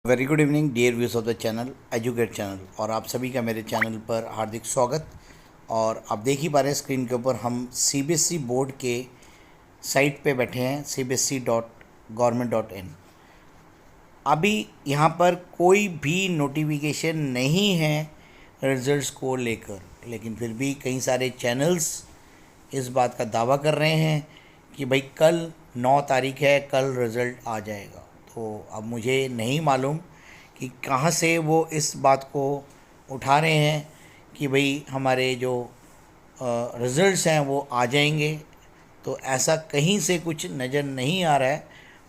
Very good evening dear viewers of the channel educate channel, और आप सभी का मेरे चैनल पर हार्दिक स्वागत। और आप देख ही पा रहे हैं स्क्रीन के ऊपर हम सीबीएसई बोर्ड के साइट पे बैठे हैं cbsc.government.in। अभी यहाँ पर कोई भी नोटिफिकेशन नहीं है रिजल्ट्स को लेकर, लेकिन फिर भी कई सारे चैनल्स इस बात का दावा कर रहे हैं कि भाई कल 9 तारीख है, कल रिज़ल्ट आ जाएगा। तो अब मुझे नहीं मालूम कि कहाँ से वो इस बात को उठा रहे हैं कि भाई हमारे जो रिज़ल्ट्स हैं वो आ जाएंगे। तो ऐसा कहीं से कुछ नज़र नहीं आ रहा है।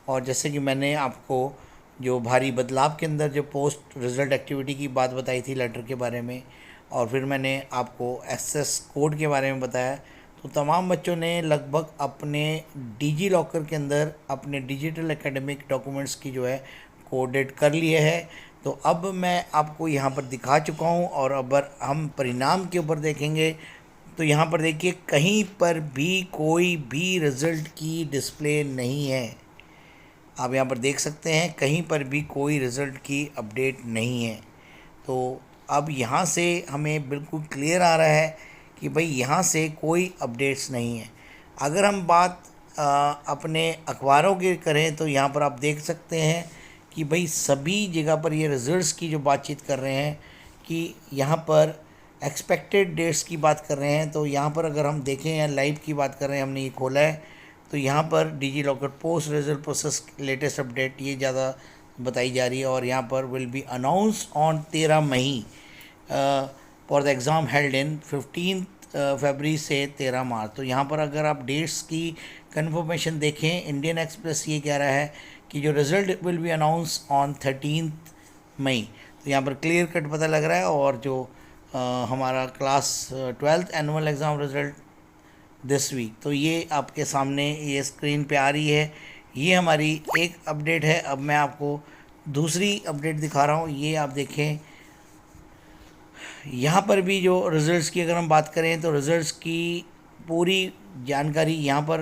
और जैसे कि मैंने आपको जो भारी बदलाव के अंदर जो पोस्ट रिज़ल्ट एक्टिविटी की बात बताई थी लेटर के बारे में, और फिर मैंने आपको एक्सेस कोड के बारे में बताया, तो तमाम बच्चों ने लगभग अपने डिजी लॉकर के अंदर अपने डिजिटल एकेडमिक डॉक्यूमेंट्स की जो है कोडेड कर लिए है। तो अब मैं आपको यहाँ पर दिखा चुका हूँ, और अब हम परिणाम के ऊपर देखेंगे तो यहाँ पर देखिए कहीं पर भी कोई भी रिज़ल्ट की डिस्प्ले नहीं है। आप यहाँ पर देख सकते हैं कहीं पर भी कोई रिज़ल्ट की अपडेट नहीं है। तो अब यहाँ से हमें बिल्कुल क्लियर आ रहा है कि भाई यहाँ से कोई अपडेट्स नहीं है। अगर हम बात अपने अखबारों की करें तो यहाँ पर आप देख सकते हैं कि भाई सभी जगह पर ये रिज़ल्ट्स की जो बातचीत कर रहे हैं कि यहाँ पर एक्सपेक्टेड डेट्स की बात कर रहे हैं। तो यहाँ पर अगर हम देखें या लाइव की बात कर रहे हैं, हमने ये खोला है तो यहाँ पर DigiLocker post result process latest update ये ज़्यादा बताई जा रही है। और यहाँ पर will be announce on 13 May for the exam held in 15 फरवरी से 13 मार्च। तो यहाँ पर अगर आप डेट्स की कन्फर्मेशन देखें, इंडियन एक्सप्रेस ये कह रहा है कि जो result will be announce on 13 मई। तो यहाँ पर क्लियर कट पता लग रहा है। और जो हमारा class 12th annual exam result this week, तो ये आपके सामने ये स्क्रीन पे आ रही है। ये हमारी एक अपडेट है। अब मैं आपको दूसरी अपडेट दिखा रहा हूँ। ये आप देखें, यहाँ पर भी जो रिज़ल्ट्स की अगर हम बात करें तो रिज़ल्ट्स की पूरी जानकारी यहाँ पर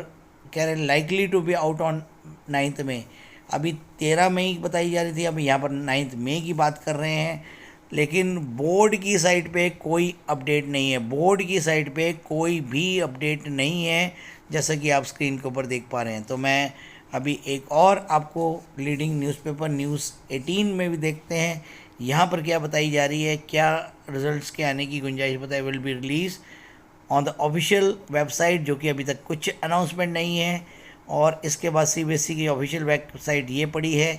कह रहे हैं likely to be out on 9 मई। अभी 13 मई बताई जा रही थी, अभी यहाँ पर 9 मई की बात कर रहे हैं। लेकिन बोर्ड की साइट पे कोई अपडेट नहीं है, बोर्ड की साइट पे कोई भी अपडेट नहीं है, जैसा कि आप स्क्रीन के ऊपर देख पा रहे हैं। तो मैं अभी एक और आपको लीडिंग न्यूज़पेपर न्यूज़ 18 में भी देखते हैं यहाँ पर क्या बताई जा रही है, क्या रिजल्ट्स के आने की गुंजाइश बताई। Will be release on the official website, जो कि अभी तक कुछ अनाउंसमेंट नहीं है। और इसके बाद सीबीएसई की ऑफिशियल वेबसाइट ये पड़ी है।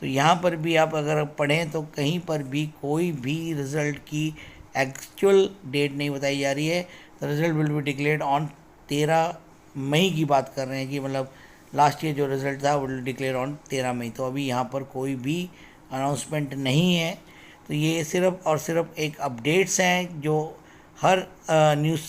तो यहाँ पर भी आप अगर पढ़ें तो कहीं पर भी कोई भी रिज़ल्ट की एक्चुअल डेट नहीं बताई जा रही है। The result will be declared on 13 मई की बात कर रहे हैं कि मतलब लास्ट ईयर जो रिज़ल्ट था विल डिक्लेयर ऑन 13 मई। तो अभी यहाँ पर कोई भी अनाउंसमेंट नहीं है। तो ये सिर्फ और सिर्फ एक अपडेट्स हैं जो हर न्यूज़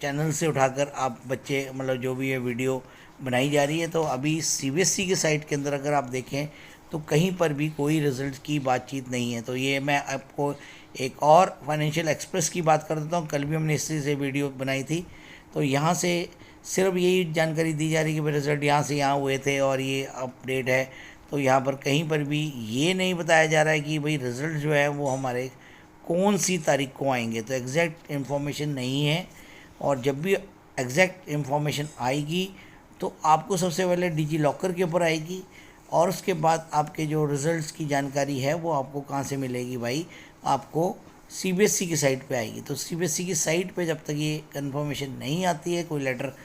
चैनल से उठाकर आप बच्चे मतलब जो भी ये वीडियो बनाई जा रही है। तो अभी सीबीएसई की साइट के अंदर अगर आप देखें तो कहीं पर भी कोई रिज़ल्ट की बातचीत नहीं है। तो ये मैं आपको एक और फाइनेंशियल एक्सप्रेस की बात कर देता हूँ। कल भी हमने इसी से वीडियो बनाई थी। तो यहाँ से सिर्फ यही जानकारी दी जा रही है कि भाई रिज़ल्ट यहाँ से यहाँ हुए थे और ये अपडेट है। तो यहाँ पर कहीं पर भी ये नहीं बताया जा रहा है कि भाई रिज़ल्ट जो है वो हमारे कौन सी तारीख को आएंगे। तो एग्जैक्ट इन्फॉर्मेशन नहीं है। और जब भी एग्जैक्ट इन्फॉर्मेशन आएगी तो आपको सबसे पहले डिजी लॉकर के ऊपर आएगी, और उसके बाद आपके जो रिज़ल्ट्स की जानकारी है वो आपको कहाँ से मिलेगी भाई, आपको सीबीएसई की साइट पे आएगी। तो सीबीएसई की साइट पे जब तक ये कन्फर्मेशन नहीं आती है, कोई लेटर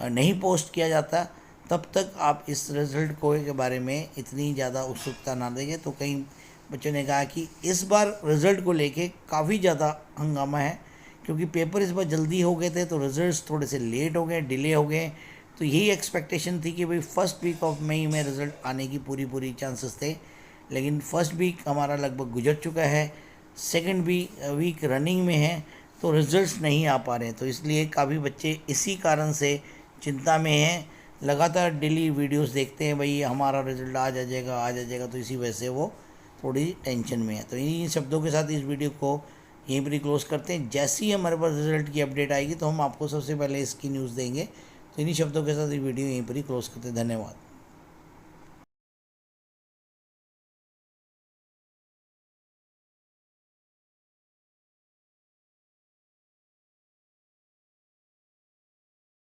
नहीं पोस्ट किया जाता, तब तक आप इस रिज़ल्ट को के बारे में इतनी ज़्यादा उत्सुकता ना देंगे। तो कई बच्चों ने कहा कि इस बार रिज़ल्ट को लेके काफ़ी ज़्यादा हंगामा है, क्योंकि पेपर इस बार जल्दी हो गए थे तो रिज़ल्ट्स थोड़े से लेट हो गए, डिले हो गए। तो यही एक्सपेक्टेशन थी कि भाई फर्स्ट वीक ऑफ मई में रिज़ल्ट आने की पूरी चांसेस थे। लेकिन फर्स्ट वीक हमारा लगभग गुजर चुका है, सेकंड वीक रनिंग में है, तो रिज़ल्ट्स नहीं आ पा रहे हैं। तो इसलिए काफ़ी बच्चे इसी कारण से चिंता में हैं, लगातार डेली वीडियोस देखते हैं भाई हमारा रिज़ल्ट आ जाएगा। तो इसी वजह से वो थोड़ी टेंशन में है। तो इन्हीं शब्दों के साथ इस वीडियो को यहीं पर ही क्लोज़ करते हैं। जैसे ही हमारे पास रिज़ल्ट की अपडेट आएगी तो हम आपको सबसे पहले इसकी न्यूज़ देंगे। तो इन्हीं शब्दों के साथ ये वीडियो यहीं पर ही क्लोज़ करते हैं। धन्यवाद।